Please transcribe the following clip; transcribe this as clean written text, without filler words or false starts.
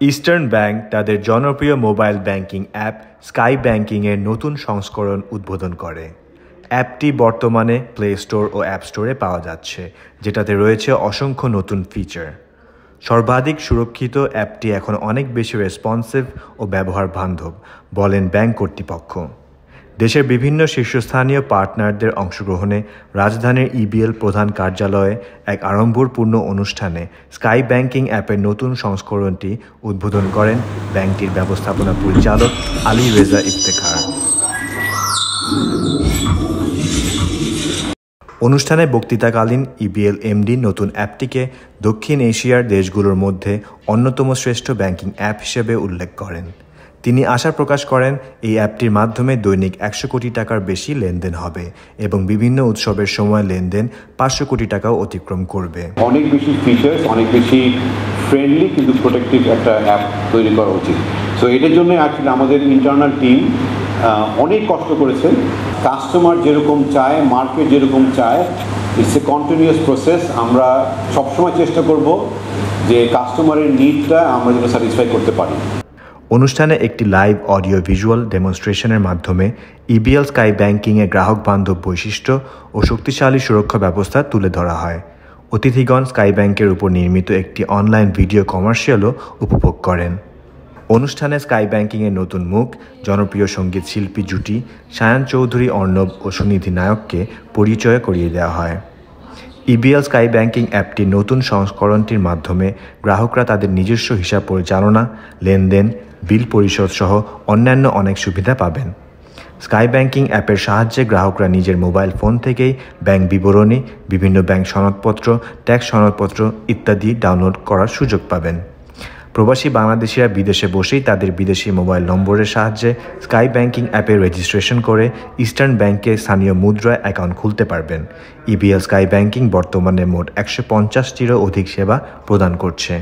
Eastern bank তাদের জনপ্রিয় mobile banking app sky ব্যাংকিংয়ের নতুন সংস্করণ উদ্বোধন করে। অ্যাপটি বর্তমানে প্লে স্টোর ও অ্যাপ স্টোরে পাওয়া যাচ্ছে, যেটাতে রয়েছে অসংখ্য নতুন ফিচার। সর্বাধিক সুরক্ষিত অ্যাপটি এখন অনেক বেশি রেসপন্সিভ ও ব্যবহার বান্ধব, বলেন ব্যাংক কর্তৃপক্ষ। দেশের বিভিন্ন শীর্ষস্থানীয় পার্টনারদের অংশগ্রহণে রাজধানীর ইবিএল প্রধান কার্যালয়ে এক আড়ম্বরপূর্ণ অনুষ্ঠানে স্কাই ব্যাংকিং অ্যাপের নতুন সংস্করণটি উদ্বোধন করেন ব্যাংকটির ব্যবস্থাপনা পরিচালক আলী রেজা ইফতেখার। অনুষ্ঠানে বক্তৃতাকালীন ইবিএল এমডি নতুন অ্যাপটিকে দক্ষিণ এশিয়ার দেশগুলোর মধ্যে অন্যতম শ্রেষ্ঠ ব্যাংকিং অ্যাপ হিসেবে উল্লেখ করেন। তিনি আশা প্রকাশ করেন এই অ্যাপটির মাধ্যমে দৈনিক 100 কোটি টাকার বেশি লেনদেন হবে এবং বিভিন্ন উৎসবের সময় লেনদেন 500 কোটি টাকাও অতিক্রম করবে। অনেক বেশি ফিচার্স, অনেক বেশি ফ্রেন্ডলি কিন্তু প্রোটেক্টিভ একটা অ্যাপ তৈরি করা উচিত। সো এটার জন্য অ্যাকচুয়ালি আমাদের ইন্টারনাল টিম অনেক কষ্ট করেছেন। কাস্টমার যেরকম চায়, মার্কেট যেরকম চায়, ইটস এ কন্টিনিউয়াস প্রসেস। আমরা সবসময় চেষ্টা করব যে কাস্টমারের নিডটা আমরা যেন স্যাটিসফাই করতে পারি। অনুষ্ঠানে একটি লাইভ অডিও ভিজুয়াল ডেমনস্ট্রেশনের মাধ্যমে ইবিএল স্কাই ব্যাংকিংয়ের গ্রাহক বান্ধব বৈশিষ্ট্য ও শক্তিশালী সুরক্ষা ব্যবস্থা তুলে ধরা হয়। অতিথিগণ স্কাই ব্যাংকের উপর নির্মিত একটি অনলাইন ভিডিও কমার্শিয়ালও উপভোগ করেন। অনুষ্ঠানে স্কাই ব্যাংকিংয়ের নতুন মুখ, জনপ্রিয় সঙ্গীত শিল্পী জুটি সায়ান চৌধুরী, অর্ণব ও সুনিধি নায়ককে পরিচয় করিয়ে দেওয়া হয়। ইবিএল স্কাই ব্যাংকিং অ্যাপটির নতুন সংস্করণটির মাধ্যমে গ্রাহকরা তাদের নিজস্ব হিসাব পরিচালনা, লেনদেন, বিল পরিশোধ সহ অন্যান্য অনেক সুবিধা পাবেন। স্কাই ব্যাংকিং অ্যাপের সাহায্যে গ্রাহকরা নিজের মোবাইল ফোন থেকেই ব্যাংক বিবরণী, বিভিন্ন ব্যাংক সনদপত্র, ট্যাক্স সনদপত্র ইত্যাদি ডাউনলোড করার সুযোগ পাবেন। প্রবাসী বাংলাদেশিরা বিদেশে বসেই তাদের বিদেশি মোবাইল নম্বরের সাহায্যে স্কাই ব্যাংকিং অ্যাপে রেজিস্ট্রেশন করে ইস্টার্ন ব্যাংকে স্থানীয় মুদ্রায় অ্যাকাউন্ট খুলতে পারবেন। ইবিএল স্কাই ব্যাংকিং বর্তমানে মোট 150টিরও অধিক সেবা প্রদান করছে।